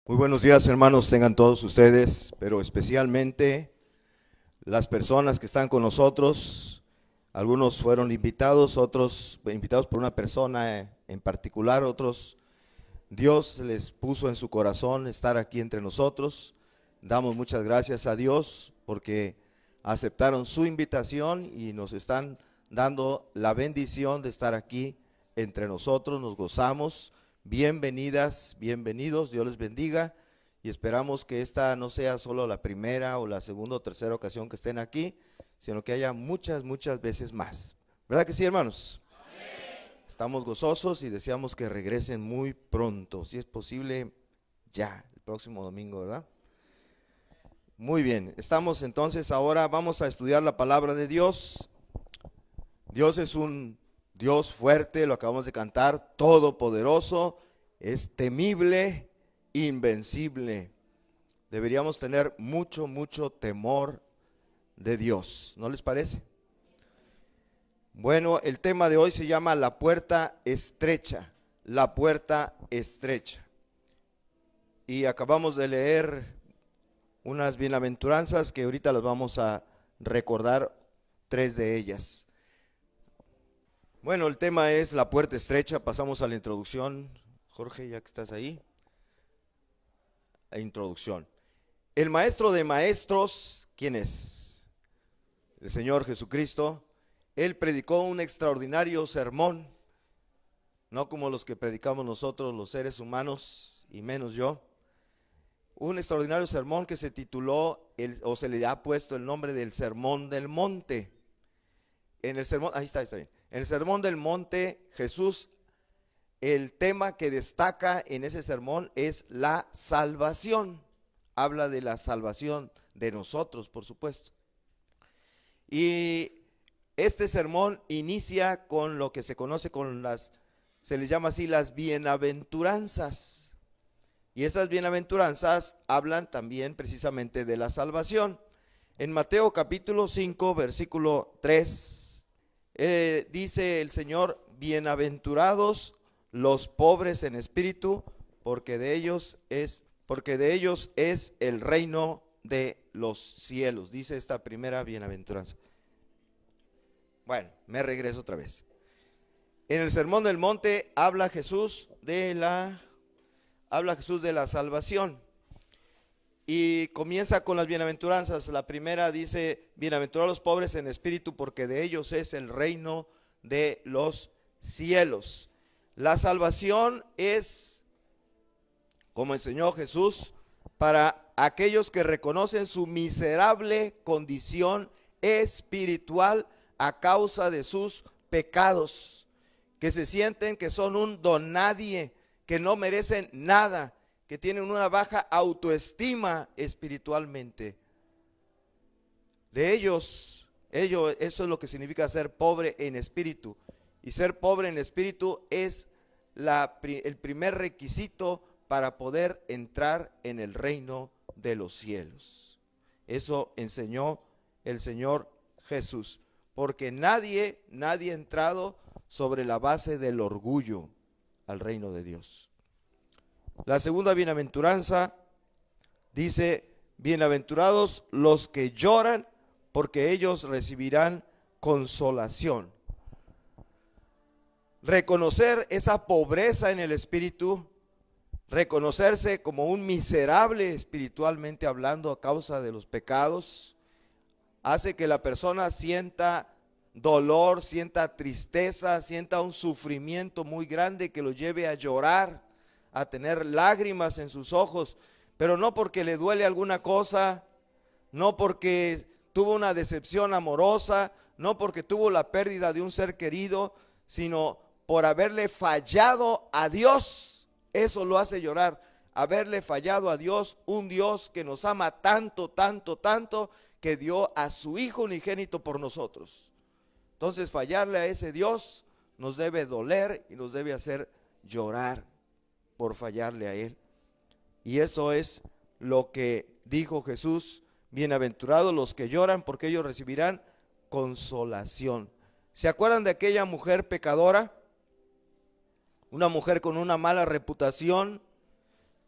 Muy buenos días, hermanos, tengan todos ustedes, pero especialmente las personas que están con nosotros. Algunos fueron invitados, otros invitados por una persona en particular, otros Dios les puso en su corazón estar aquí entre nosotros. Damos muchas gracias a Dios porque aceptaron su invitación y nos están dando la bendición de estar aquí entre nosotros. Nos gozamos. Bienvenidas, bienvenidos, Dios les bendiga y esperamos que esta no sea solo la primera o la segunda o tercera ocasión que estén aquí, sino que haya muchas veces más. ¿Verdad que sí, hermanos? Amén. Estamos gozosos y deseamos que regresen muy pronto, si es posible ya, el próximo domingo, ¿verdad? Muy bien, estamos entonces ahora, vamos a estudiar la palabra de Dios. Dios es un Dios fuerte, lo acabamos de cantar, todopoderoso, es temible, invencible. Deberíamos tener mucho temor de Dios, ¿no les parece? Bueno, el tema de hoy se llama la puerta estrecha, la puerta estrecha. Y acabamos de leer unas bienaventuranzas que ahorita las vamos a recordar, 3 de ellas. Bueno, el tema es la puerta estrecha. Pasamos a la introducción. Jorge, ya que estás ahí. La introducción. El maestro de maestros, ¿quién es? El Señor Jesucristo. Él predicó un extraordinario sermón, no como los que predicamos nosotros los seres humanos y menos yo. Un extraordinario sermón que se tituló, o se le ha puesto el nombre del Sermón del Monte. En el sermón, ahí está bien. En el Sermón del Monte, Jesús, el tema que destaca en ese sermón es la salvación. Habla de la salvación de nosotros, por supuesto. Y este sermón inicia con lo que se conoce con se les llama así las bienaventuranzas. Y esas bienaventuranzas hablan también precisamente de la salvación. En Mateo capítulo 5, versículo 3, dice el Señor: bienaventurados los pobres en espíritu, porque de ellos es el reino de los cielos. Dice esta primera bienaventuranza. Bueno, me regreso otra vez. En el Sermón del Monte habla Jesús de la salvación. Y comienza con las bienaventuranzas. La primera dice: bienaventurados los pobres en espíritu, porque de ellos es el reino de los cielos. La salvación es, como enseñó Jesús, para aquellos que reconocen su miserable condición espiritual a causa de sus pecados, que se sienten que son un don nadie, que no merecen nada, que tienen una baja autoestima espiritualmente. De ellos, eso es lo que significa ser pobre en espíritu. Y ser pobre en espíritu es el primer requisito para poder entrar en el reino de los cielos. Eso enseñó el Señor Jesús. Porque nadie ha entrado sobre la base del orgullo al reino de Dios. La segunda bienaventuranza dice: bienaventurados los que lloran, porque ellos recibirán consolación. Reconocer esa pobreza en el espíritu, reconocerse como un miserable espiritualmente hablando a causa de los pecados, hace que la persona sienta dolor, sienta tristeza, sienta un sufrimiento muy grande que lo lleve a llorar, a tener lágrimas en sus ojos, pero no porque le duele alguna cosa, no porque tuvo una decepción amorosa, no porque tuvo la pérdida de un ser querido, sino por haberle fallado a Dios. Eso lo hace llorar, haberle fallado a Dios, un Dios que nos ama tanto, que dio a su Hijo unigénito por nosotros. Entonces, fallarle a ese Dios nos debe doler y nos debe hacer llorar por fallarle a Él. Y eso es lo que dijo Jesús: bienaventurados los que lloran, porque ellos recibirán consolación. ¿Se acuerdan de aquella mujer pecadora? Una mujer con una mala reputación,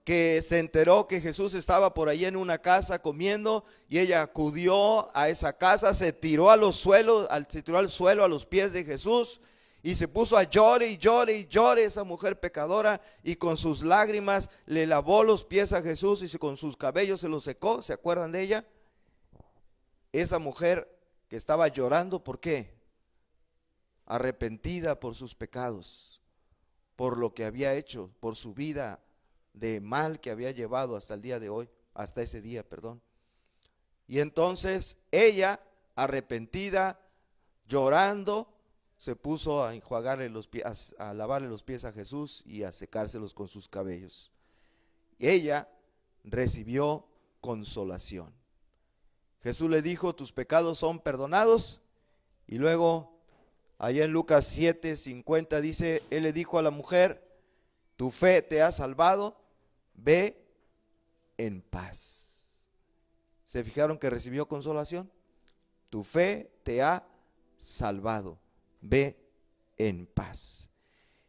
que se enteró que Jesús estaba por ahí en una casa comiendo, y ella acudió a esa casa, se tiró al suelo a los pies de Jesús y se puso a llorar y llorar y llorar esa mujer pecadora, y con sus lágrimas le lavó los pies a Jesús y con sus cabellos se los secó. ¿Se acuerdan de ella? Esa mujer que estaba llorando, ¿por qué? Arrepentida por sus pecados, por lo que había hecho, por su vida de mal que había llevado hasta el día de hoy, hasta ese día, perdón. Y entonces ella, arrepentida, llorando, se puso a enjuagarle los pies, a lavarle los pies a Jesús y a secárselos con sus cabellos. Y ella recibió consolación. Jesús le dijo: tus pecados son perdonados. Y luego, allá en Lucas 7:50 dice, él le dijo a la mujer: tu fe te ha salvado, ve en paz. ¿Se fijaron que recibió consolación? Tu fe te ha salvado, ve en paz.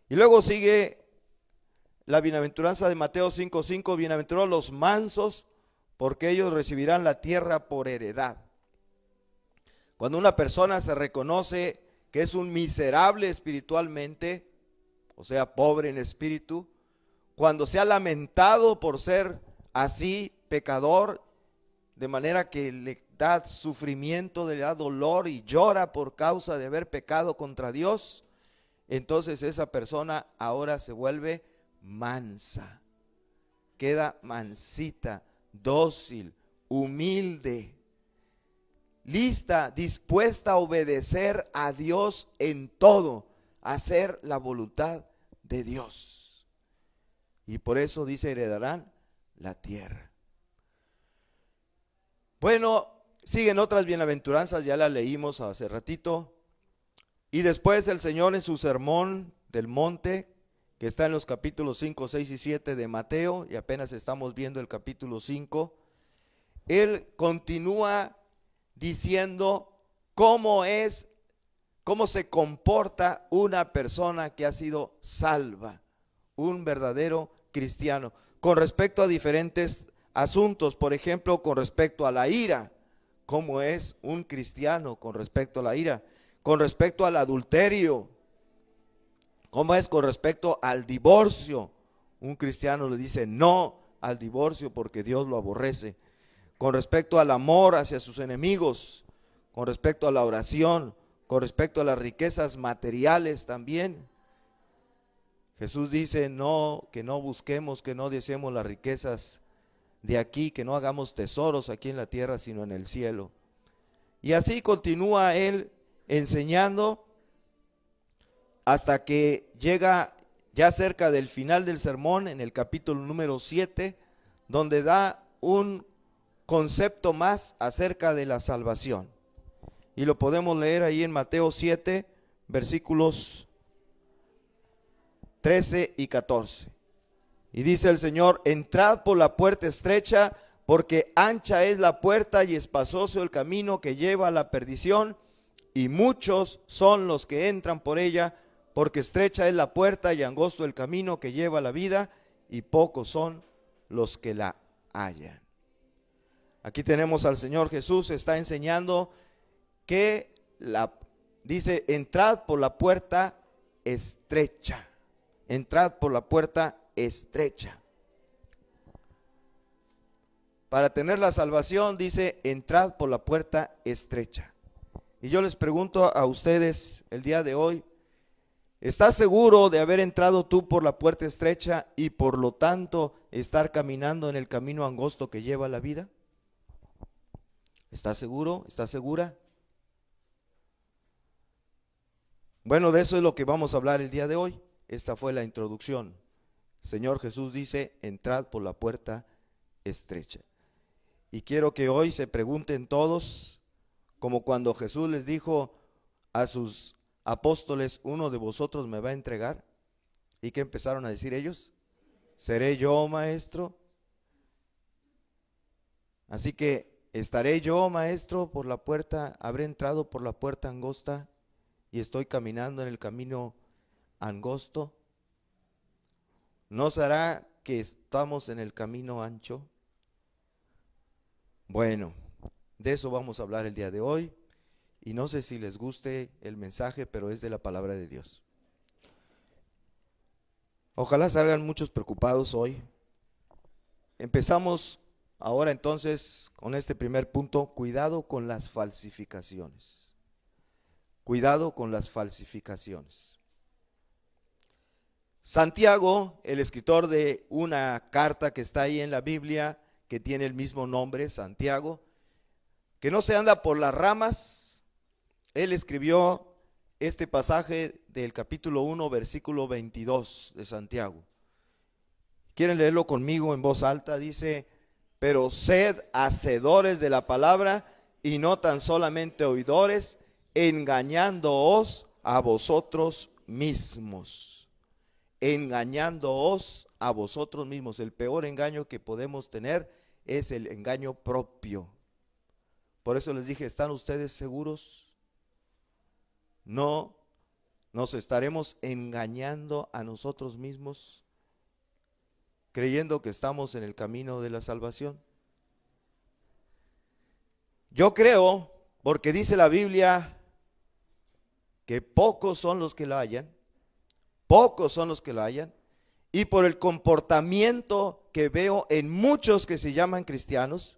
Y luego sigue la bienaventuranza de Mateo 5:5, bienaventurados los mansos, porque ellos recibirán la tierra por heredad. Cuando una persona se reconoce que es un miserable espiritualmente, o sea, pobre en espíritu, cuando se ha lamentado por ser así, pecador, de manera que le da sufrimiento, le da dolor y llora por causa de haber pecado contra Dios, entonces esa persona ahora se vuelve mansa, queda mansita, dócil, humilde, lista, dispuesta a obedecer a Dios en todo, a hacer la voluntad de Dios. Y por eso dice, heredarán la tierra. Bueno, siguen otras bienaventuranzas, ya las leímos hace ratito. Y después el Señor en su sermón del monte, que está en los capítulos 5, 6 y 7 de Mateo, y apenas estamos viendo el capítulo 5, Él continúa diciendo cómo se comporta una persona que ha sido salva, un verdadero cristiano, con respecto a diferentes asuntos. Por ejemplo, con respecto a la ira, cómo es un cristiano con respecto a la ira, con respecto al adulterio, cómo es con respecto al divorcio. Un cristiano le dice no al divorcio porque Dios lo aborrece. Con respecto al amor hacia sus enemigos, con respecto a la oración, con respecto a las riquezas materiales también. Jesús dice no, que no busquemos, que no deseemos las riquezas de aquí, que no hagamos tesoros aquí en la tierra, sino en el cielo. Y así continúa Él enseñando hasta que llega ya cerca del final del sermón, en el capítulo número 7, donde da un concepto más acerca de la salvación. Y lo podemos leer ahí en Mateo 7, versículos 13 y 14. Y dice el Señor: entrad por la puerta estrecha, porque ancha es la puerta y espacioso el camino que lleva a la perdición, y muchos son los que entran por ella, porque estrecha es la puerta y angosto el camino que lleva a la vida, y pocos son los que la hallan. Aquí tenemos al Señor Jesús, está enseñando que dice, entrad por la puerta estrecha. Entrad por la puerta estrecha. Para tener la salvación, dice, entrad por la puerta estrecha. Y yo les pregunto a ustedes el día de hoy, ¿estás seguro de haber entrado tú por la puerta estrecha y por lo tanto estar caminando en el camino angosto que lleva a la vida? ¿Estás seguro? ¿Estás segura? Bueno, de eso es lo que vamos a hablar el día de hoy. Esta fue la introducción. El Señor Jesús dice, entrad por la puerta estrecha. Y quiero que hoy se pregunten todos, como cuando Jesús les dijo a sus apóstoles, uno de vosotros me va a entregar. ¿Y qué empezaron a decir ellos? ¿Seré yo, maestro? Así que, ¿estaré yo, maestro, por la puerta? ¿Habré entrado por la puerta angosta y estoy caminando en el camino angosto? ¿No será que estamos en el camino ancho? Bueno, de eso vamos a hablar el día de hoy. Y no sé si les guste el mensaje, pero es de la palabra de Dios. Ojalá salgan muchos preocupados hoy. Empezamos ahora entonces con este primer punto: cuidado con las falsificaciones. Cuidado con las falsificaciones. Santiago, el escritor de una carta que está ahí en la Biblia, que tiene el mismo nombre, Santiago, que no se anda por las ramas, él escribió este pasaje del capítulo 1, versículo 22 de Santiago. ¿Quieren leerlo conmigo en voz alta? Dice: pero sed hacedores de la palabra y no tan solamente oidores, engañándoos a vosotros mismos. Engañándoos a vosotros mismos. El peor engaño que podemos tener es el engaño propio. Por eso les dije, ¿están ustedes seguros? No nos estaremos engañando a nosotros mismos, creyendo que estamos en el camino de la salvación. Yo creo, porque dice la Biblia que pocos son los que la hallan, pocos son los que la hallan, y por el comportamiento que veo en muchos que se llaman cristianos,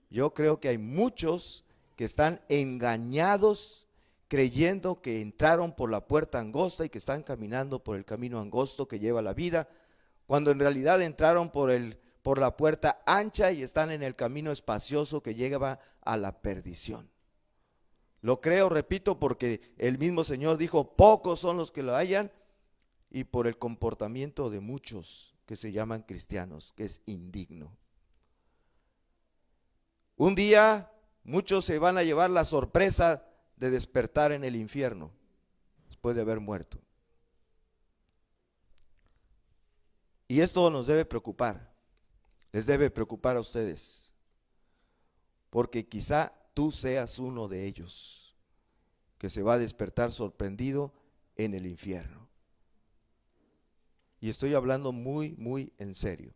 yo creo que hay muchos que están engañados, creyendo que entraron por la puerta angosta y que están caminando por el camino angosto que lleva a la vida, cuando en realidad entraron por la puerta ancha y están en el camino espacioso que lleva a la perdición. Lo creo, repito, porque el mismo Señor dijo: pocos son los que lo hallan, y por el comportamiento de muchos que se llaman cristianos, que es indigno. Un día muchos se van a llevar la sorpresa de despertar en el infierno después de haber muerto. Y esto nos debe preocupar, les debe preocupar a ustedes, porque quizá tú seas uno de ellos que se va a despertar sorprendido en el infierno. Y estoy hablando muy en serio,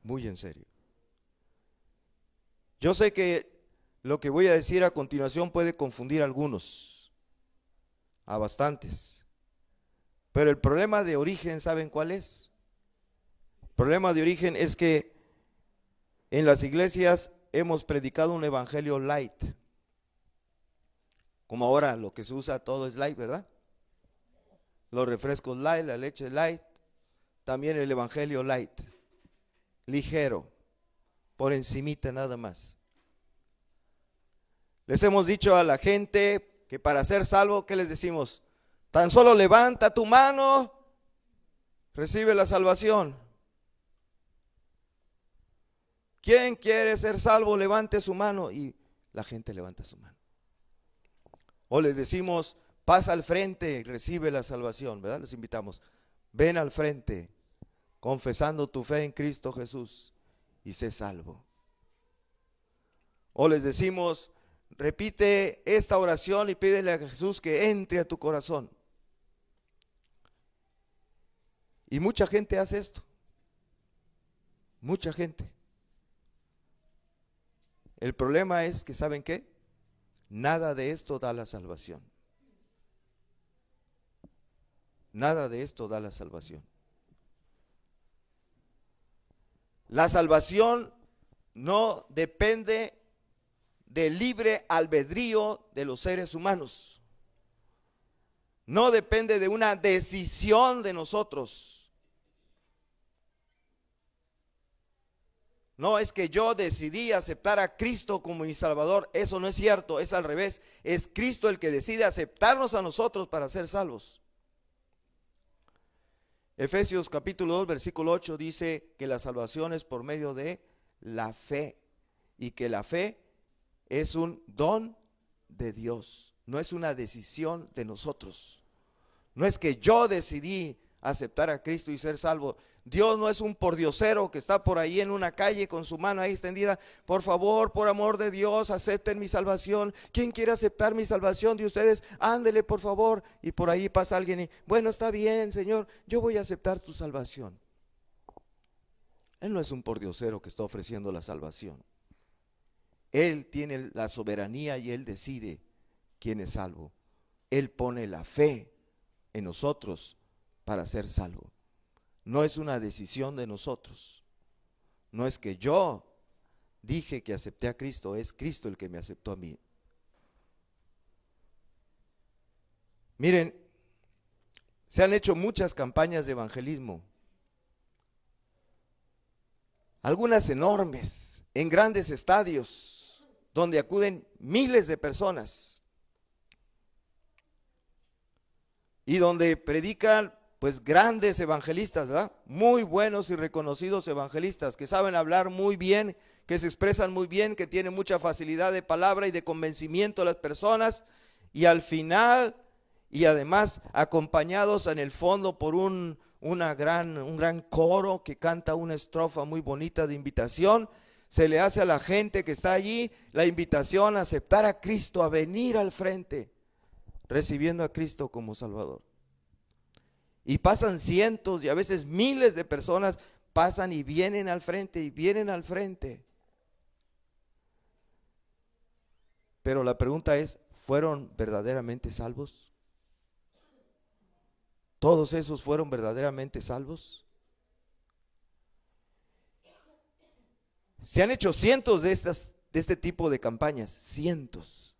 muy en serio. Yo sé que lo que voy a decir a continuación puede confundir a algunos, a bastantes, pero el problema de origen, ¿saben cuál es? El problema de origen es que en las iglesias hemos predicado un evangelio light, como ahora lo que se usa todo es light, ¿verdad? Los refrescos light, la leche light, también el evangelio light, ligero, por encimita nada más. Les hemos dicho a la gente que para ser salvo, ¿qué les decimos? Tan solo levanta tu mano, recibe la salvación. ¿Quién quiere ser salvo? Levante su mano, y la gente levanta su mano. O les decimos: pasa al frente, recibe la salvación, ¿verdad? Les invitamos: ven al frente, confesando tu fe en Cristo Jesús y sé salvo. O les decimos: repite esta oración y pídele a Jesús que entre a tu corazón. Y mucha gente hace esto, mucha gente. El problema es que, ¿saben qué? Nada de esto da la salvación. Nada de esto da la salvación. La salvación no depende del libre albedrío de los seres humanos. No depende de una decisión de nosotros. No es que yo decidí aceptar a Cristo como mi Salvador. Eso no es cierto, es al revés. Es Cristo el que decide aceptarnos a nosotros para ser salvos. Efesios capítulo 2 versículo 8 dice que la salvación es por medio de la fe, y que la fe es un don de Dios, no es una decisión de nosotros. No es que yo decidí aceptar a Cristo y ser salvo. Dios no es un pordiosero que está por ahí en una calle con su mano ahí extendida: por favor, por amor de Dios, acepten mi salvación. ¿Quién quiere aceptar mi salvación de ustedes? Ándele, por favor. Y por ahí pasa alguien y: bueno, está bien, Señor, yo voy a aceptar tu salvación. Él no es un pordiosero que está ofreciendo la salvación. Él tiene la soberanía y Él decide quién es salvo. Él pone la fe en nosotros para ser salvo. No es una decisión de nosotros. No es que yo dije que acepté a Cristo, es Cristo el que me aceptó a mí. Miren, se han hecho muchas campañas de evangelismo, algunas enormes, en grandes estadios, donde acuden miles de personas y donde predican pues grandes evangelistas, ¿verdad? Muy buenos y reconocidos evangelistas que saben hablar muy bien, que se expresan muy bien, que tienen mucha facilidad de palabra y de convencimiento a las personas, y al final, y además acompañados en el fondo por un gran coro que canta una estrofa muy bonita de invitación, se le hace a la gente que está allí la invitación a aceptar a Cristo, a venir al frente, recibiendo a Cristo como Salvador. Y pasan cientos y a veces miles de personas, pasan y vienen al frente y vienen al frente. Pero la pregunta es, ¿fueron verdaderamente salvos? ¿Todos esos fueron verdaderamente salvos? Se han hecho cientos de este tipo de campañas, cientos,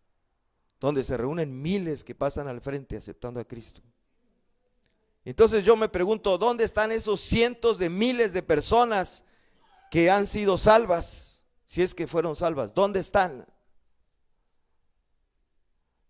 donde se reúnen miles que pasan al frente aceptando a Cristo. Entonces yo me pregunto, ¿dónde están esos cientos de miles de personas que han sido salvas? Si es que fueron salvas, ¿dónde están?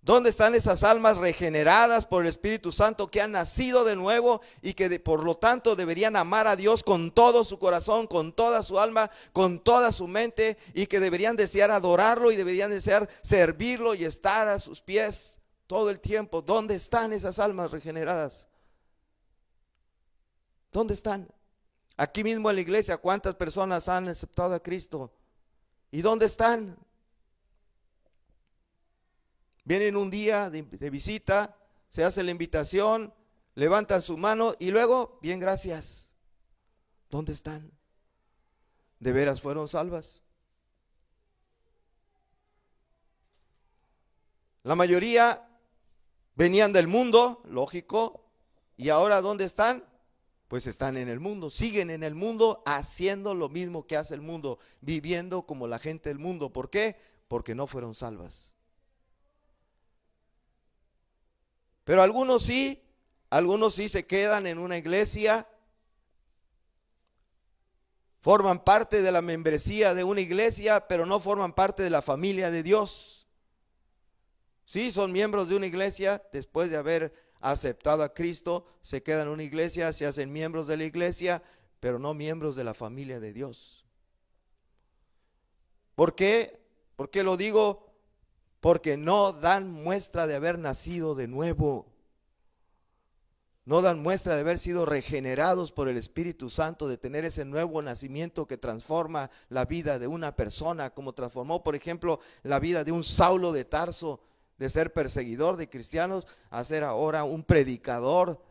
¿Dónde están esas almas regeneradas por el Espíritu Santo que han nacido de nuevo y que por lo tanto deberían amar a Dios con todo su corazón, con toda su alma, con toda su mente, y que deberían desear adorarlo y deberían desear servirlo y estar a sus pies todo el tiempo? ¿Dónde están esas almas regeneradas? ¿Dónde están? Aquí mismo en la iglesia, ¿cuántas personas han aceptado a Cristo? ¿Y dónde están? Vienen un día de visita, se hace la invitación, levantan su mano y luego, bien, gracias. ¿Dónde están? ¿De veras fueron salvas? La mayoría venían del mundo, lógico, y ahora ¿dónde están? Pues están en el mundo, siguen en el mundo haciendo lo mismo que hace el mundo, viviendo como la gente del mundo. ¿Por qué? Porque no fueron salvas. Pero algunos sí se quedan en una iglesia, forman parte de la membresía de una iglesia, pero no forman parte de la familia de Dios. Sí, son miembros de una iglesia, después de haber aceptado a Cristo, se quedan en una iglesia, se hacen miembros de la iglesia, pero no miembros de la familia de Dios. ¿Por qué? ¿Por qué lo digo? Porque no dan muestra de haber nacido de nuevo. No dan muestra de haber sido regenerados por el Espíritu Santo, de tener ese nuevo nacimiento que transforma la vida de una persona, como transformó, por ejemplo, la vida de un Saulo de Tarso, de ser perseguidor de cristianos a ser ahora un predicador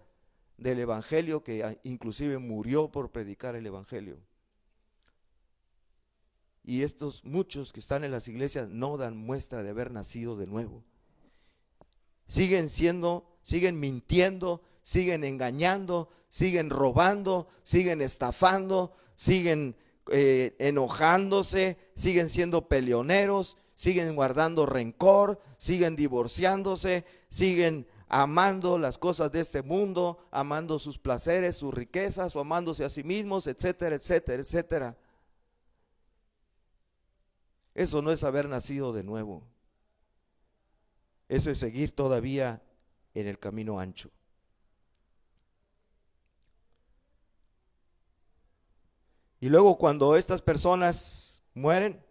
del evangelio, que inclusive murió por predicar el evangelio. Y estos muchos que están en las iglesias no dan muestra de haber nacido de nuevo. Siguen mintiendo, siguen engañando, siguen robando, siguen estafando, siguen enojándose, siguen siendo peleoneros, siguen guardando rencor, siguen divorciándose, siguen amando las cosas de este mundo, amando sus placeres, sus riquezas, o amándose a sí mismos, etcétera, etcétera, etcétera. Eso no es haber nacido de nuevo. Eso es seguir todavía en el camino ancho. Y luego, cuando estas personas mueren,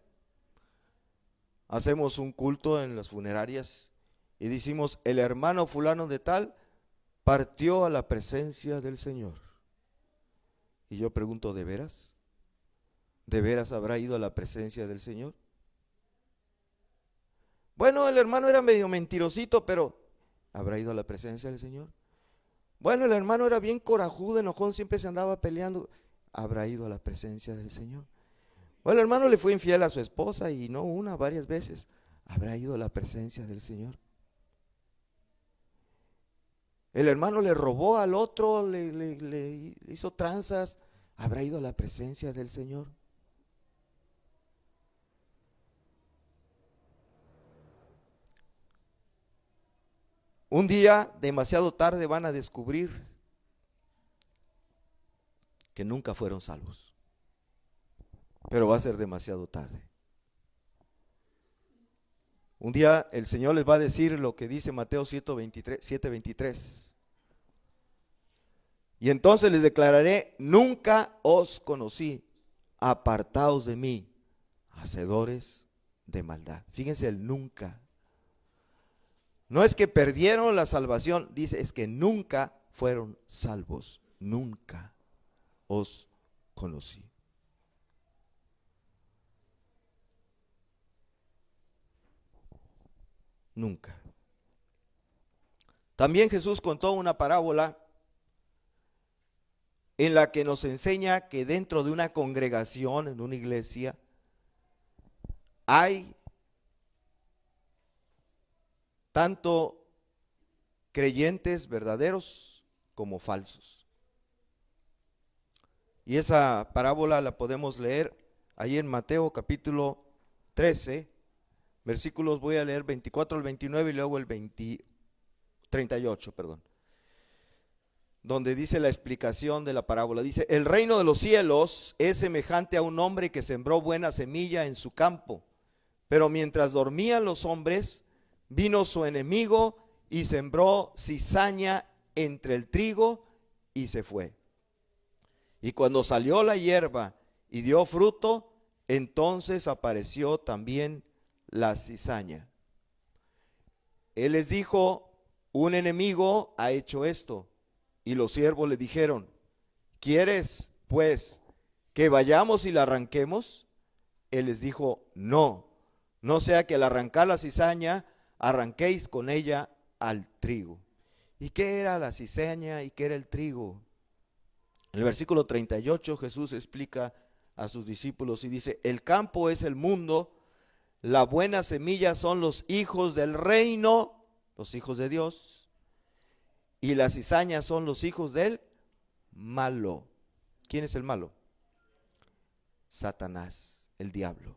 hacemos un culto en las funerarias y decimos: el hermano fulano de tal partió a la presencia del Señor. Y yo pregunto, ¿de veras? ¿De veras habrá ido a la presencia del Señor? Bueno, el hermano era medio mentirosito, pero ¿habrá ido a la presencia del Señor? Bueno, el hermano era bien corajudo, enojón, siempre se andaba peleando. habrá ido a la presencia del Señor? O el hermano le fue infiel a su esposa y no una, varias veces. ¿Habrá ido a la presencia del Señor? El hermano le robó al otro, le hizo tranzas. ¿Habrá ido a la presencia del Señor? Un día, demasiado tarde, van a descubrir que nunca fueron salvos. Pero va a ser demasiado tarde. Un día el Señor les va a decir lo que dice Mateo 7:23. Y entonces les declararé: nunca os conocí, apartaos de mí, hacedores de maldad. Fíjense el nunca. No es que perdieron la salvación, dice, es que nunca fueron salvos. Nunca os conocí. Nunca. También Jesús contó una parábola en la que nos enseña que dentro de una congregación, en una iglesia, hay tanto creyentes verdaderos como falsos. Y esa parábola la podemos leer ahí en Mateo capítulo 13, versículos, voy a leer 24 al 29 y luego el 38, donde dice la explicación de la parábola. Dice: el reino de los cielos es semejante a un hombre que sembró buena semilla en su campo, pero mientras dormían los hombres, vino su enemigo y sembró cizaña entre el trigo y se fue. Y cuando salió la hierba y dio fruto, entonces apareció también la cizaña. Él les dijo: un enemigo ha hecho esto. Y los siervos le dijeron: ¿quieres, pues, que vayamos y la arranquemos? Él les dijo: no, no sea que al arrancar la cizaña, arranquéis con ella al trigo. ¿Y qué era la cizaña y qué era el trigo? En el versículo 38 Jesús explica a sus discípulos y dice: el campo es el mundo, la buena semilla son los hijos del reino, los hijos de Dios, y las cizañas son los hijos del malo. ¿Quién es el malo? Satanás, el diablo.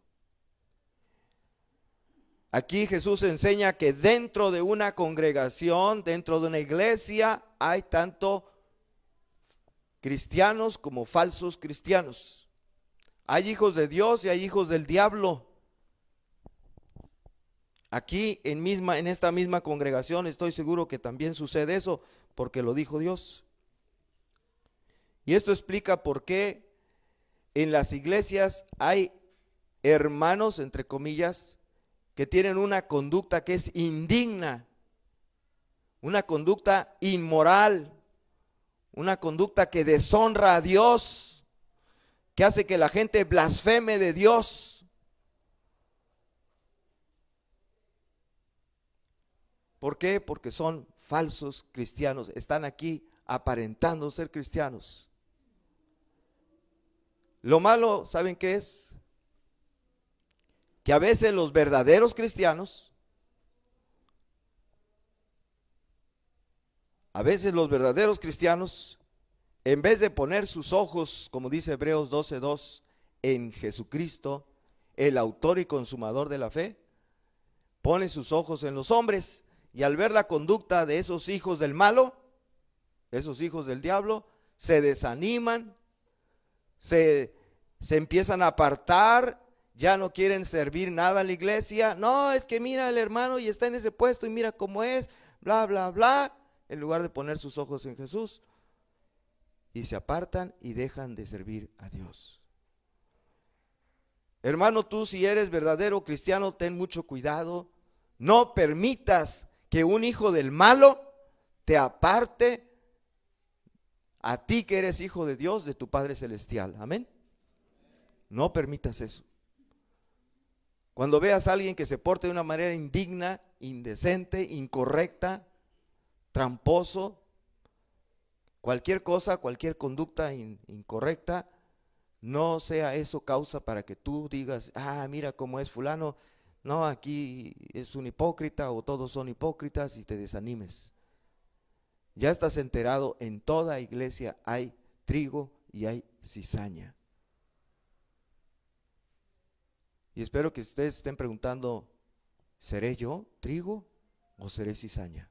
Aquí Jesús enseña que dentro de una congregación, dentro de una iglesia, hay tanto cristianos como falsos cristianos. Hay hijos de Dios y hay hijos del diablo. Aquí en esta misma congregación estoy seguro que también sucede eso, porque lo dijo Dios. Y esto explica por qué en las iglesias hay hermanos, entre comillas, que tienen una conducta que es indigna, una conducta inmoral, una conducta que deshonra a Dios, que hace que la gente blasfeme de Dios. ¿Por qué? Porque son falsos cristianos, están aquí aparentando ser cristianos. Lo malo, ¿saben qué es? Que a veces los verdaderos cristianos, en vez de poner sus ojos, como dice Hebreos 12:2, en Jesucristo, el autor y consumador de la fe, ponen sus ojos en los hombres, y al ver la conducta de esos hijos del malo, esos hijos del diablo, se desaniman, se empiezan a apartar, ya no quieren servir nada a la iglesia. No, es que mira el hermano y está en ese puesto y mira cómo es, bla, bla, bla, en lugar de poner sus ojos en Jesús. Y se apartan y dejan de servir a Dios. Hermano, tú si eres verdadero cristiano, ten mucho cuidado. No permitas que un hijo del malo te aparte a ti que eres hijo de Dios, de tu Padre Celestial. Amén. No permitas eso. Cuando veas a alguien que se porte de una manera indigna, indecente, incorrecta, tramposo, cualquier cosa, cualquier conducta incorrecta, No sea eso causa para que tú digas, mira cómo es fulano, no, aquí es un hipócrita o todos son hipócritas, y te desanimes. Ya estás enterado, en toda iglesia hay trigo y hay cizaña. Y espero que ustedes estén preguntando, ¿seré yo trigo o seré cizaña?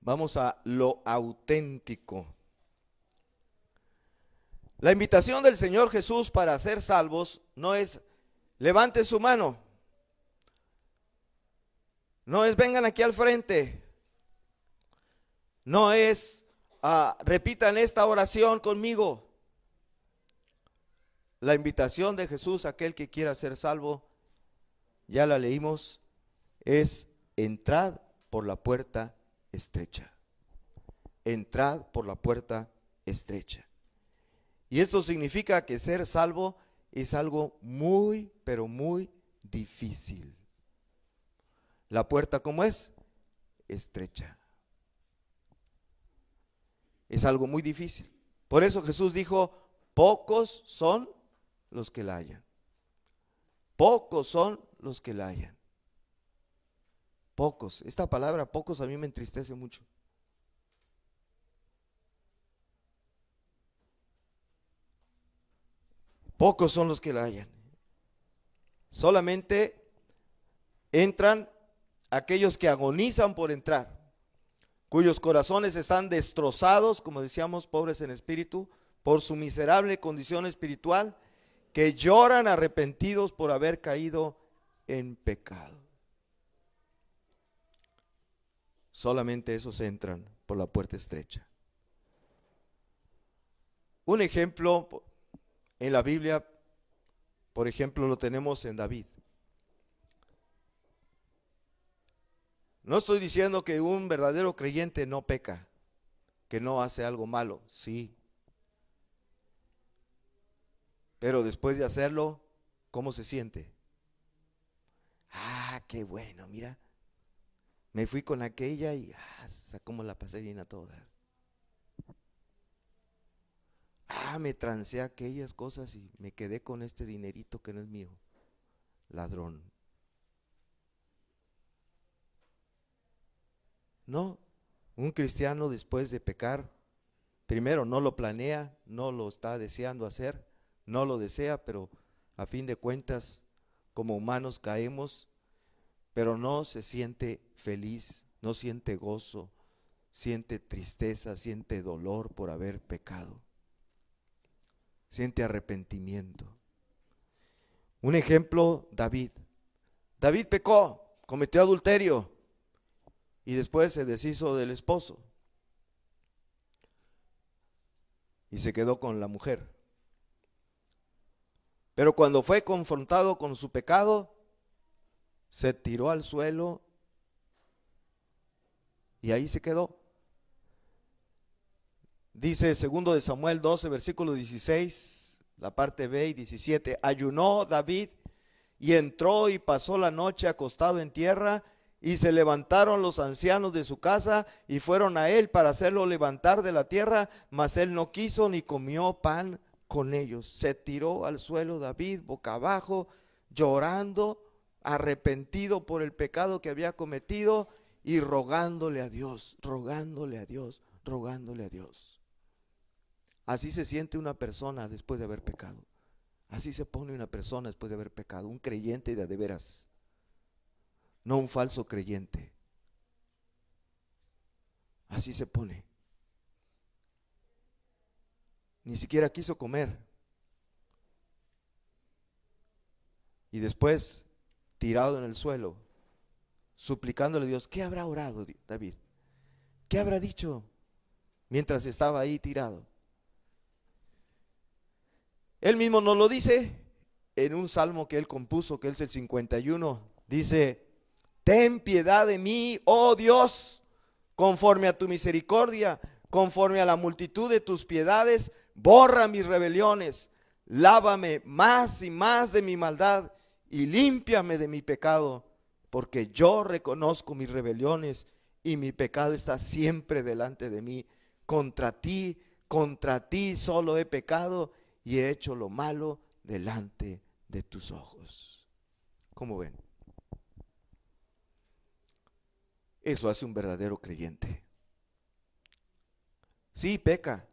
Vamos a lo auténtico. La invitación del Señor Jesús para ser salvos no es levante su mano, no es vengan aquí al frente, no es repitan esta oración conmigo. La invitación de Jesús a aquel que quiera ser salvo, ya la leímos, es entrad por la puerta estrecha. Entrad por la puerta estrecha. Y esto significa que ser salvo es algo muy, pero muy difícil. La puerta, ¿cómo es? Estrecha. Es algo muy difícil. Por eso Jesús dijo, pocos son los que la hallan. Pocos son los que la hallan. Pocos. Esta palabra pocos a mí me entristece mucho. Pocos son los que la hallan. Solamente entran aquellos que agonizan por entrar, cuyos corazones están destrozados, como decíamos, pobres en espíritu, por su miserable condición espiritual, que lloran arrepentidos por haber caído en pecado. Solamente esos entran por la puerta estrecha. Un ejemplo en la Biblia, por ejemplo, lo tenemos en David. No estoy diciendo que un verdadero creyente no peca, que no hace algo malo, sí. Pero después de hacerlo, ¿cómo se siente? Qué bueno, mira. Me fui con aquella y cómo la pasé bien a toda. Me trancé aquellas cosas y me quedé con este dinerito que no es mío. Ladrón. No, un cristiano después de pecar, primero no lo planea, no lo está deseando hacer, no lo desea, pero a fin de cuentas, como humanos caemos, pero no se siente feliz, no siente gozo, siente tristeza, siente dolor por haber pecado, siente arrepentimiento. Un ejemplo, David. David pecó, cometió adulterio y después se deshizo del esposo y se quedó con la mujer. Pero cuando fue confrontado con su pecado, se tiró al suelo y ahí se quedó. Dice 2 de Samuel 12, versículo 16, la parte B y 17, ayunó David y entró y pasó la noche acostado en tierra, y se levantaron los ancianos de su casa y fueron a él para hacerlo levantar de la tierra, mas él no quiso ni comió pan con ellos. Se tiró al suelo David boca abajo, llorando, arrepentido por el pecado que había cometido y rogándole a Dios, rogándole a Dios, rogándole a Dios. Así se siente una persona después de haber pecado. Así se pone una persona después de haber pecado, un creyente de veras, no un falso creyente. Así se pone. Ni siquiera quiso comer. Y después, tirado en el suelo, suplicándole a Dios. ¿Qué habrá orado David? ¿Qué habrá dicho mientras estaba ahí tirado? Él mismo nos lo dice en un salmo que él compuso, que es el 51. Dice: ten piedad de mí, oh Dios, conforme a tu misericordia, conforme a la multitud de tus piedades, borra mis rebeliones, lávame más y más de mi maldad y límpiame de mi pecado, porque yo reconozco mis rebeliones y mi pecado está siempre delante de mí. Contra ti solo he pecado y he hecho lo malo delante de tus ojos. ¿Cómo ven? Eso hace un verdadero creyente. Sí, peca,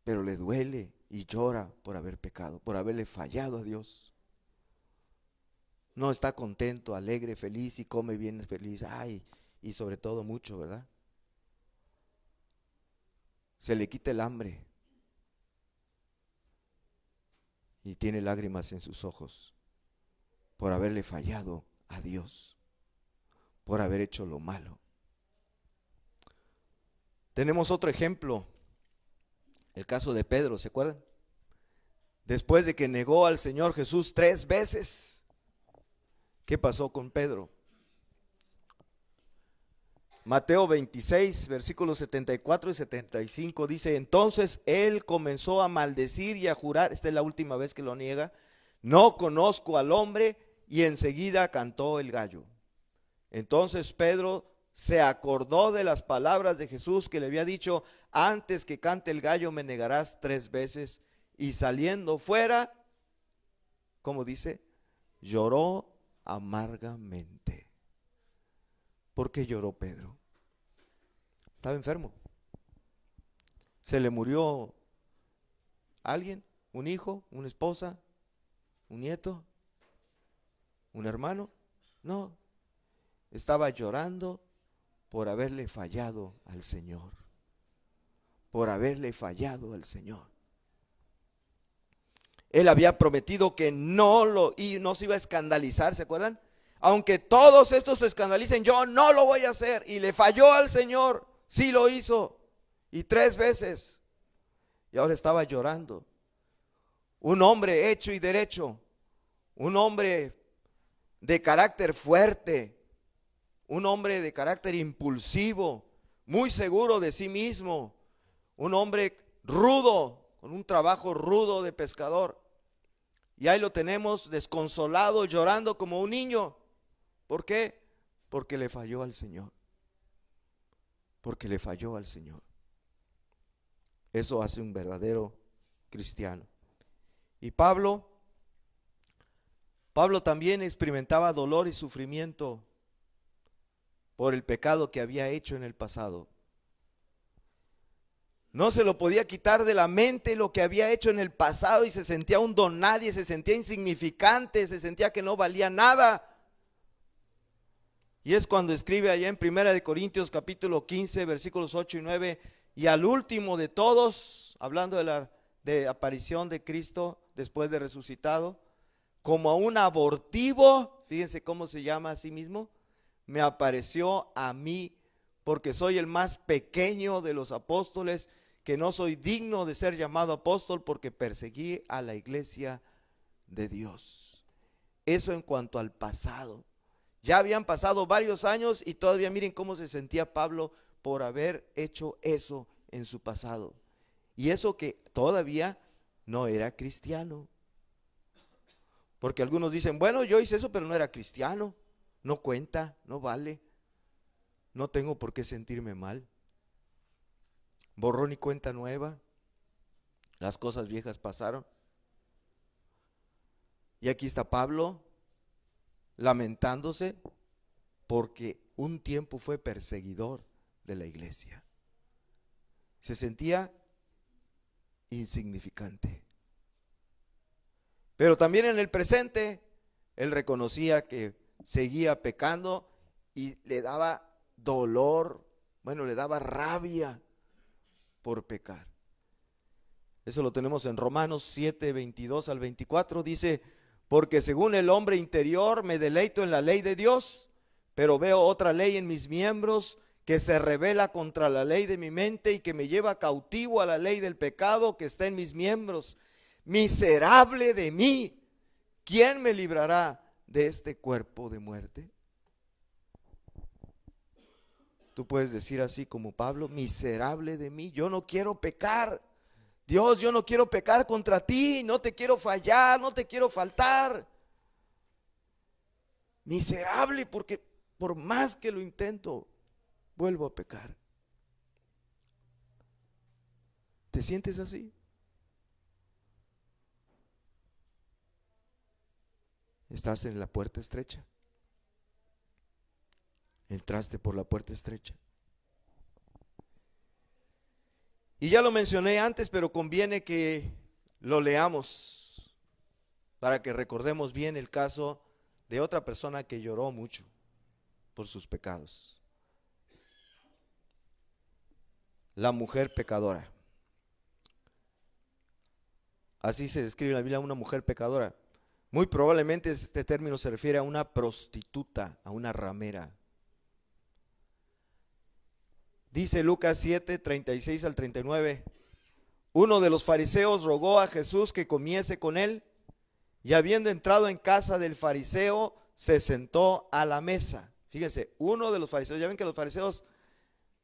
pero le duele y llora por haber pecado, por haberle fallado a Dios. No está contento, alegre, feliz y come bien feliz. Ay, y sobre todo mucho, ¿verdad? Se le quita el hambre y tiene lágrimas en sus ojos por haberle fallado a Dios, por haber hecho lo malo. Tenemos otro ejemplo, el caso de Pedro, ¿se acuerdan? Después de que negó al Señor Jesús 3 veces, ¿qué pasó con Pedro? Mateo 26, versículos 74 y 75 dice: entonces él comenzó a maldecir y a jurar, esta es la última vez que lo niega, no conozco al hombre, y enseguida cantó el gallo. Entonces Pedro se acordó de las palabras de Jesús que le había dicho: antes que cante el gallo me negarás 3 veces, y saliendo fuera, ¿cómo dice? Lloró amargamente. ¿Por qué lloró Pedro? Estaba enfermo. Se le murió alguien, un hijo, una esposa, un nieto, un hermano. No, estaba llorando por haberle fallado al Señor. Por haberle fallado al Señor. Él había prometido que no se iba a escandalizar, ¿se acuerdan? Aunque todos estos se escandalicen, yo no lo voy a hacer. Y le falló al Señor, sí lo hizo, y 3 veces. Y ahora estaba llorando. Un hombre hecho y derecho, un hombre de carácter fuerte, un hombre de carácter impulsivo, muy seguro de sí mismo, un hombre rudo, con un trabajo rudo de pescador. Y ahí lo tenemos desconsolado, llorando como un niño. ¿Por qué? Porque le falló al Señor. Porque le falló al Señor. Eso hace un verdadero cristiano. Y Pablo también experimentaba dolor y sufrimiento por el pecado que había hecho en el pasado. No se lo podía quitar de la mente lo que había hecho en el pasado, y se sentía un don nadie, se sentía insignificante, se sentía que no valía nada. Y es cuando escribe allá en 1 Corintios capítulo 15 versículos 8 y 9: y al último de todos, hablando de la aparición de Cristo después de resucitado, como a un abortivo, fíjense cómo se llama a sí mismo, me apareció a mí, porque soy el más pequeño de los apóstoles, que no soy digno de ser llamado apóstol, porque perseguí a la iglesia de Dios. Eso en cuanto al pasado. Ya habían pasado varios años y todavía miren cómo se sentía Pablo por haber hecho eso en su pasado. Y eso que todavía no era cristiano. Porque algunos dicen, bueno, yo hice eso pero no era cristiano, no cuenta, no vale, no tengo por qué sentirme mal. Borrón y cuenta nueva, las cosas viejas pasaron. Y aquí está Pablo lamentándose porque un tiempo fue perseguidor de la iglesia. Se sentía insignificante. Pero también en el presente, él reconocía que seguía pecando y le daba dolor, le daba rabia por pecar. Eso lo tenemos en Romanos 7, 22 al 24, dice: porque según el hombre interior me deleito en la ley de Dios, pero veo otra ley en mis miembros que se rebela contra la ley de mi mente y que me lleva cautivo a la ley del pecado que está en mis miembros. Miserable de mí, ¿quién me librará de este cuerpo de muerte? Tú puedes decir así como Pablo: miserable de mí, yo no quiero pecar. Dios, yo no quiero pecar contra ti, no te quiero fallar, no te quiero faltar. Miserable, porque por más que lo intento, vuelvo a pecar. ¿Te sientes así? Estás en la puerta estrecha. Entraste por la puerta estrecha. Y ya lo mencioné antes, pero conviene que lo leamos para que recordemos bien el caso de otra persona que lloró mucho por sus pecados. La mujer pecadora. Así se describe en la Biblia una mujer pecadora. Muy probablemente este término se refiere a una prostituta, a una ramera. Dice Lucas 7, 36 al 39. Uno de los fariseos rogó a Jesús que comiese con él, y habiendo entrado en casa del fariseo, se sentó a la mesa. Fíjense, uno de los fariseos, ya ven que los fariseos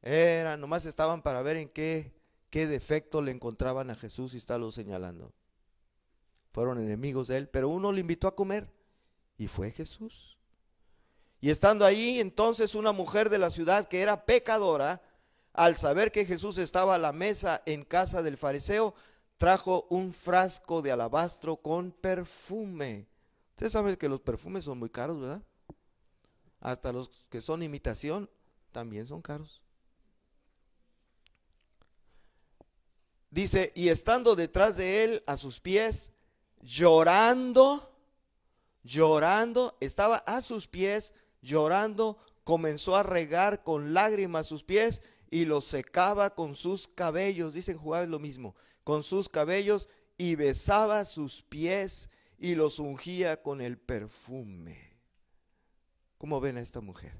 nomás estaban para ver en qué defecto le encontraban a Jesús y estarlo señalando. Fueron enemigos de él, pero uno le invitó a comer y fue Jesús. Y estando ahí, entonces una mujer de la ciudad que era pecadora, al saber que Jesús estaba a la mesa en casa del fariseo, trajo un frasco de alabastro con perfume. Ustedes saben que los perfumes son muy caros, ¿verdad? Hasta los que son imitación también son caros. Dice, y estando detrás de él a sus pies, llorando, estaba a sus pies, llorando, comenzó a regar con lágrimas sus pies y los secaba con sus cabellos. Dicen jugar lo mismo, con sus cabellos, y besaba sus pies y los ungía con el perfume. ¿Cómo ven a esta mujer?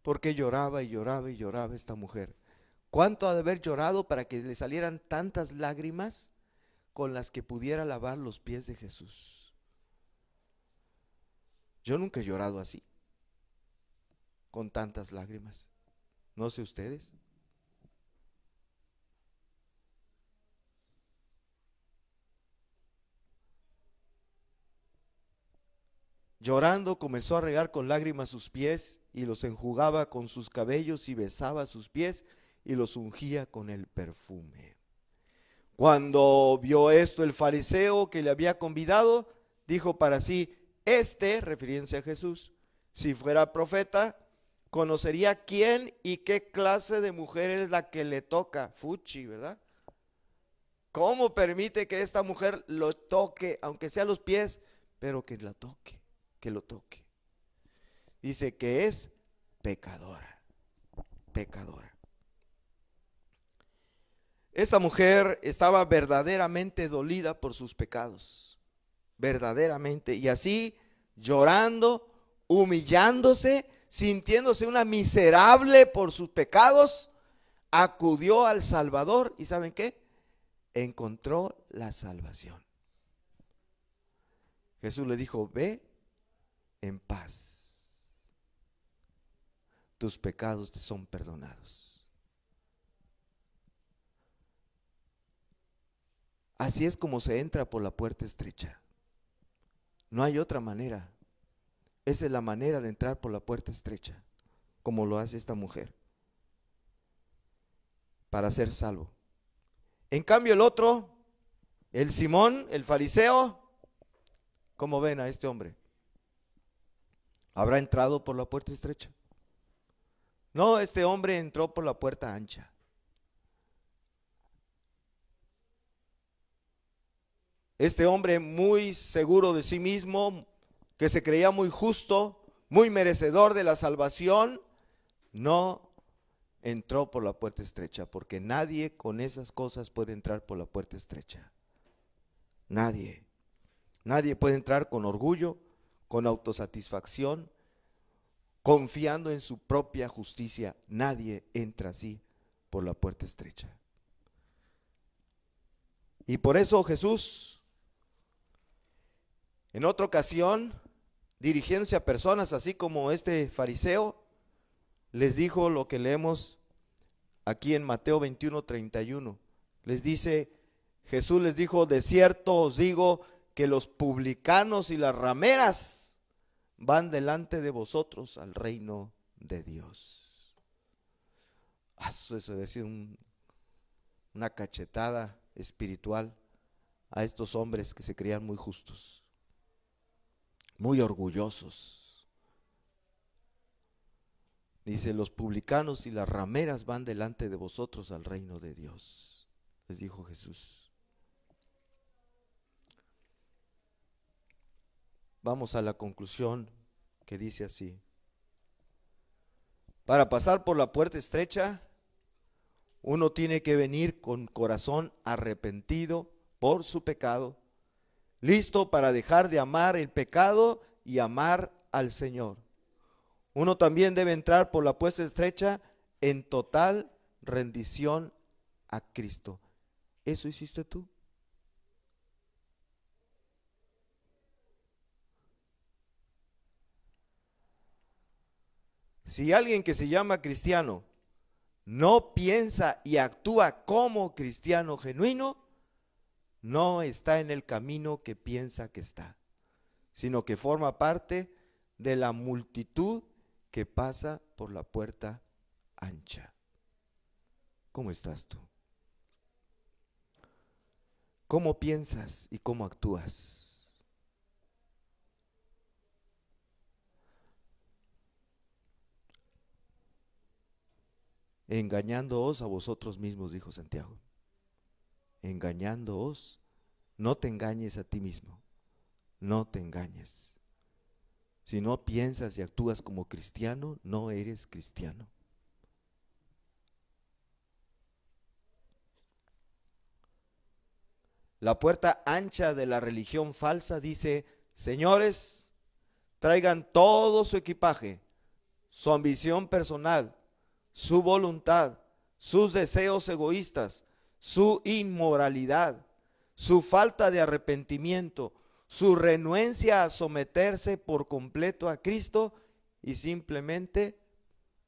Porque lloraba y lloraba y lloraba esta mujer. ¿Cuánto ha de haber llorado para que le salieran tantas lágrimas con las que pudiera lavar los pies de Jesús? Yo nunca he llorado así, con tantas lágrimas. No sé ustedes. Llorando comenzó a regar con lágrimas sus pies y los enjugaba con sus cabellos y besaba sus pies y los ungía con el perfume. Cuando vio esto el fariseo que le había convidado, dijo para sí, refiriéndose a Jesús, si fuera profeta, conocería quién y qué clase de mujer es la que le toca. Fuchi, ¿verdad? ¿Cómo permite que esta mujer lo toque, aunque sea los pies, pero que la toque, que lo toque? Dice que es pecadora, pecadora. Esta mujer estaba verdaderamente dolida por sus pecados, verdaderamente, y así llorando, humillándose, sintiéndose una miserable por sus pecados, acudió al Salvador y ¿saben qué? Encontró la salvación. Jesús le dijo, ve en paz, tus pecados te son perdonados. Así es como se entra por la puerta estrecha. No hay otra manera. Esa es la manera de entrar por la puerta estrecha, como lo hace esta mujer, para ser salvo. En cambio el otro, el Simón, el fariseo, ¿cómo ven a este hombre? ¿Habrá entrado por la puerta estrecha? No, este hombre entró por la puerta ancha. Este hombre muy seguro de sí mismo, que se creía muy justo, muy merecedor de la salvación, no entró por la puerta estrecha, porque nadie con esas cosas puede entrar por la puerta estrecha. Nadie. Nadie puede entrar con orgullo, con autosatisfacción, confiando en su propia justicia. Nadie entra así por la puerta estrecha. Y por eso Jesús, en otra ocasión, dirigiéndose a personas así como este fariseo, les dijo lo que leemos aquí en Mateo 21:31. Les dice, Jesús les dijo, de cierto os digo que los publicanos y las rameras van delante de vosotros al reino de Dios. Eso debe ser una cachetada espiritual a estos hombres que se creían muy justos, muy orgullosos. Dice, los publicanos y las rameras van delante de vosotros al reino de Dios, les dijo Jesús. Vamos a la conclusión que dice así: para pasar por la puerta estrecha, uno tiene que venir con corazón arrepentido por su pecado, listo para dejar de amar el pecado y amar al Señor. Uno también debe entrar por la puerta estrecha en total rendición a Cristo. ¿Eso hiciste tú? Si alguien que se llama cristiano no piensa y actúa como cristiano genuino, no está en el camino que piensa que está, sino que forma parte de la multitud que pasa por la puerta ancha. ¿Cómo estás tú? ¿Cómo piensas y cómo actúas? Engañándoos a vosotros mismos, dijo Santiago. Engañándoos, no te engañes a ti mismo, no te engañes. Si no piensas y actúas como cristiano, no eres cristiano. La puerta ancha de la religión falsa dice: señores, traigan todo su equipaje, su ambición personal, su voluntad, sus deseos egoístas, su inmoralidad, su falta de arrepentimiento, su renuencia a someterse por completo a Cristo y simplemente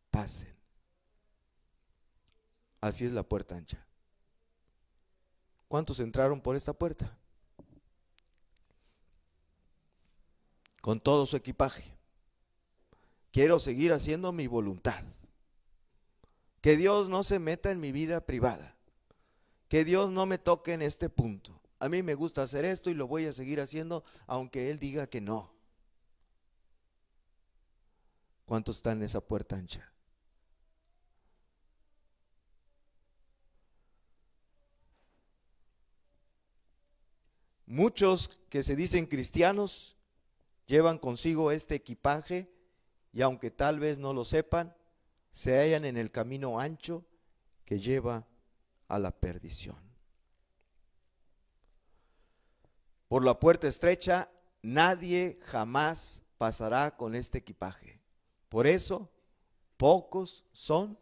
pasen. Así es la puerta ancha. ¿Cuántos entraron por esta puerta? Con todo su equipaje. Quiero seguir haciendo mi voluntad. Que Dios no se meta en mi vida privada. Que Dios no me toque en este punto. A mí me gusta hacer esto y lo voy a seguir haciendo aunque Él diga que no. ¿Cuántos están en esa puerta ancha? Muchos que se dicen cristianos llevan consigo este equipaje y aunque tal vez no lo sepan, se hallan en el camino ancho que lleva a la perdición. Por la puerta estrecha nadie jamás pasará con este equipaje. Por eso, pocos son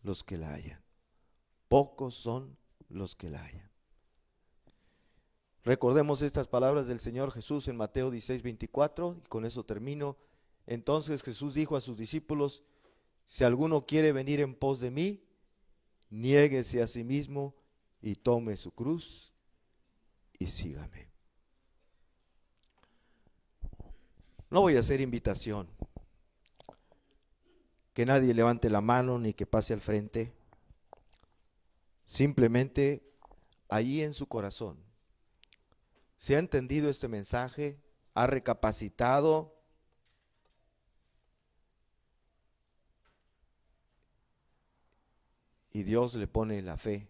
los que la hallan. Pocos son los que la hallan. Recordemos estas palabras del Señor Jesús en Mateo 16:24, y con eso termino. Entonces Jesús dijo a sus discípulos: si alguno quiere venir en pos de mí, niéguese a sí mismo y tome su cruz y sígame. No voy a hacer invitación, que nadie levante la mano ni que pase al frente. Simplemente ahí en su corazón, ¿se ha entendido este mensaje? ¿Ha recapacitado? Y Dios le pone la fe.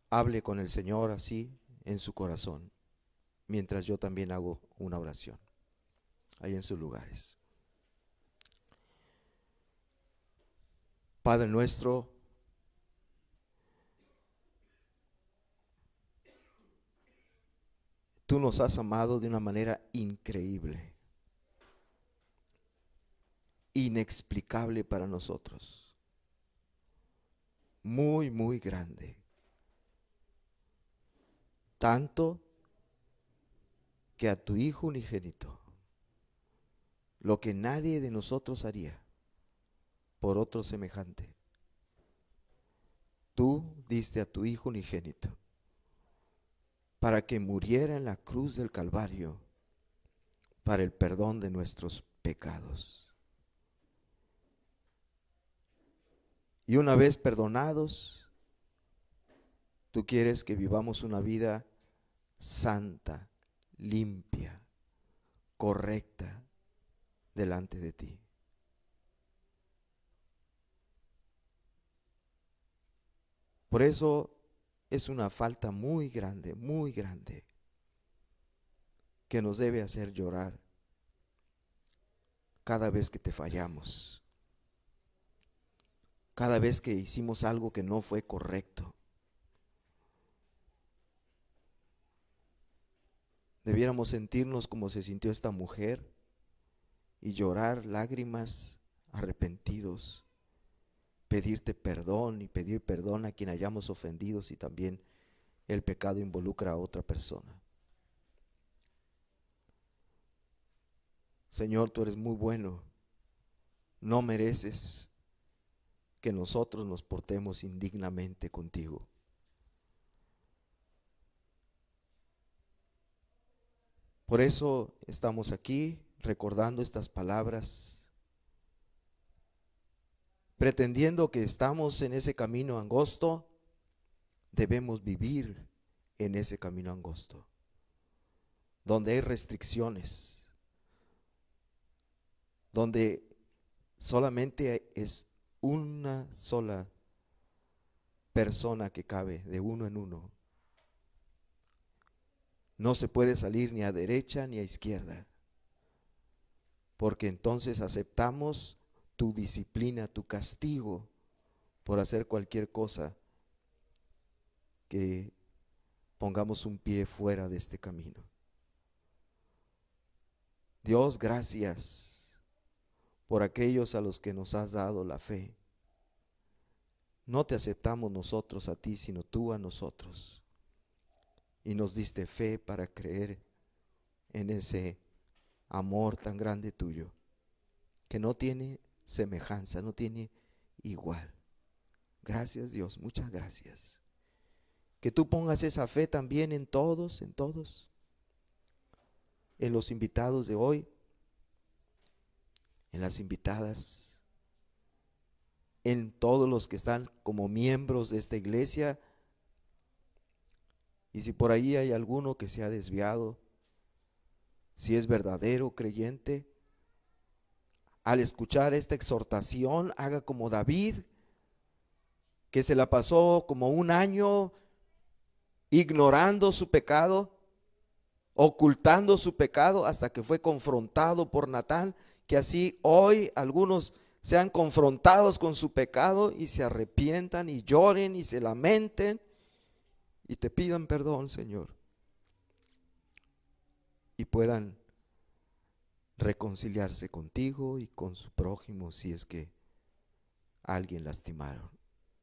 Hable con el Señor así en su corazón, mientras yo también hago una oración, ahí en sus lugares. Padre nuestro, tú nos has amado de una manera increíble, inexplicable para nosotros, muy, muy grande. Tanto que a tu Hijo unigénito, lo que nadie de nosotros haría por otro semejante, tú diste a tu Hijo unigénito para que muriera en la cruz del Calvario para el perdón de nuestros pecados. Y una vez perdonados, tú quieres que vivamos una vida santa, limpia, correcta delante de ti. Por eso es una falta muy grande, que nos debe hacer llorar cada vez que te fallamos, cada vez que hicimos algo que no fue correcto. Debiéramos sentirnos como se sintió esta mujer y llorar lágrimas, arrepentidos, pedirte perdón y pedir perdón a quien hayamos ofendido si también el pecado involucra a otra persona. Señor, tú eres muy bueno, no mereces que nosotros nos portemos indignamente contigo. Por eso estamos aquí recordando estas palabras, pretendiendo que estamos en ese camino angosto. Debemos vivir en ese camino angosto, donde hay restricciones, donde solamente es una sola persona que cabe de uno en uno. No se puede salir ni a derecha ni a izquierda, porque entonces aceptamos tu disciplina, tu castigo por hacer cualquier cosa que pongamos un pie fuera de este camino. Dios, gracias por aquellos a los que nos has dado la fe. No te aceptamos nosotros a ti, sino tú a nosotros. Y nos diste fe para creer en ese amor tan grande tuyo, que no tiene semejanza, no tiene igual. Gracias, Dios, muchas gracias. Que tú pongas esa fe también en todos, en los invitados de hoy, en las invitadas, en todos los que están como miembros de esta iglesia. Y si por ahí hay alguno que se ha desviado, si es verdadero creyente, al escuchar esta exhortación, haga como David, que se la pasó como un año ignorando su pecado, ocultando su pecado hasta que fue confrontado por Natán. Que así hoy algunos sean confrontados con su pecado y se arrepientan y lloren y se lamenten y te pidan perdón, Señor, y puedan reconciliarse contigo y con su prójimo si es que a alguien lastimaron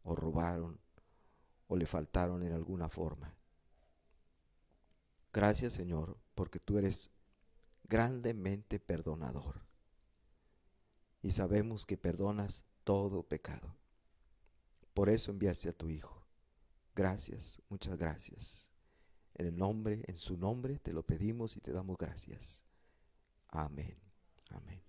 o robaron o le faltaron en alguna forma. Gracias, Señor, porque tú eres grandemente perdonador y sabemos que perdonas todo pecado. Por eso enviaste a tu Hijo. Gracias, muchas gracias. En su nombre te lo pedimos y te damos gracias. Amén, amén.